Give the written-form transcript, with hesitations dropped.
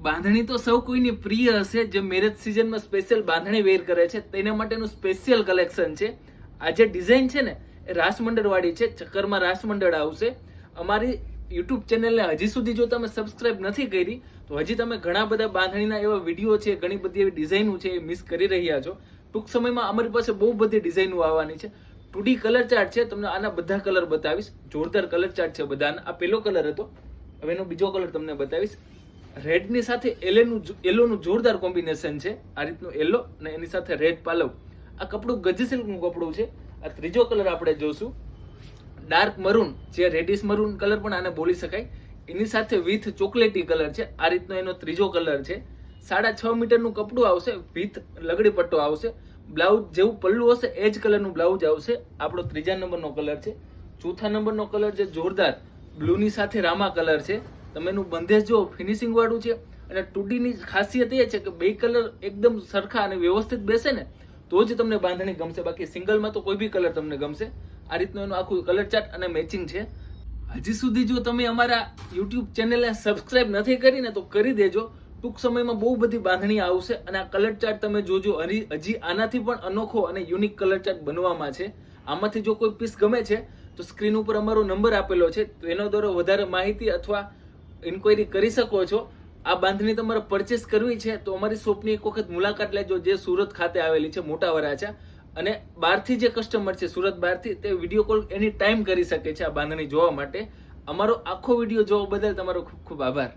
બાંધણી તો સૌ કોઈની પ્રિય હશે. જે મેરેજ સિઝનમાં સ્પેશિયલ બાંધણી વેર કરે છે તેના માટેનું સ્પેશિયલ કલેક્શન છે. આ જે ડિઝાઇન છે ને એ રાસમંડળ વાળી છે. ચક્કરમાં રાસમંડળ આવશે. અમારી યુટ્યુબ ચેનલને હજી સુધી જો તમે સબસ્ક્રાઇબ નથી કરી તો હજી તમે ઘણા બધા બાંધણીના એવા વિડીયો છે, ઘણી બધી એવી ડિઝાઇનો છે એ મિસ કરી રહ્યા છો. ટૂંક સમયમાં અમારી પાસે બહુ બધી ડિઝાઇનો આવવાની છે. 2D કલર ચાર્ટ છે, તમને આના બધા કલર બતાવીશ. જોરદાર કલર ચાર્ટ છે બધાના. આ પહેલો કલર હતો, હવે એનો બીજો કલર તમને બતાવીશ. રેડ ની સાથે યલોનું જોરદાર કોમ્બિનેશન છે. આ રીતનું યલો અને એની સાથે રેડ પાલવ. આ કપડું ગજ સિલ્કનું કપડું છે. આ ત્રીજો કલર આપણે જોશું, ડાર્ક મરૂન, જે રેડિશ મરૂન કલર પણ આને બોલી શકાય. એની સાથે વિથ ચોકલેટી કલર છે. આ રીતનો એનો ત્રીજો કલર છે. 6.5 મીટરનું કપડું આવશે, વિથ લગડી પટ્ટો આવશે. બ્લાઉઝ જેવું પલ્લું હશે એ જ કલરનું બ્લાઉઝ આવશે. આપણો ત્રીજા નંબરનો કલર છે. ચોથા નંબરનો કલર છે જોરદાર બ્લુની સાથે રામા કલર છે. તમે એનું બંધેજ જો ફિનિશિંગ વાળું છે. અને 2D ની ખાસિયત એ છે કે બે કલર એકદમ સરખા અને વ્યવસ્થિત બેસે ને તો જ તમને બાંધણી ગમશે. બાકી સિંગલમાં તો કોઈ બી કલર તમને ગમશે. આ રીતનું એનું આખું કલર ચાર્ટ અને મેચિંગ છે. હજી સુધી જો તમે અમારા યુટ્યુબ ચેનલને સબસ્ક્રાઇબ નથી કરી ને તો કરી દેજો. ટૂંક સમયમાં બહુ બધી બાંધણી આવશે અને આ કલર ચાર્ટ તમે જોજો. હજી આનાથી પણ અનોખો અને યુનિક કલર ચાર્ટ બનવામાં છે. આમાંથી જો કોઈ પીસ ગમે છે તો સ્ક્રીન ઉપર અમારો નંબર આપેલો છે, તો એનો દ્વારા વધારે માહિતી અથવા ઇન્ક્વાયરી કરી શકો છો. આ બાંધણી તમારે પરચેસ કરવી છે તો અમારી શોપની એક વખત મુલાકાત લેજો, જે સુરત ખાતે આવેલી છે, મોટા વરાછા. અને બહારથી જે કસ્ટમર છે સુરત બહારથી, તે વિડીયો કોલ એની ટાઈમ કરી શકે છે આ બાંધણી જોવા માટે. અમારો આખો વિડીયો જોવા બદલ તમારો ખૂબ ખૂબ આભાર.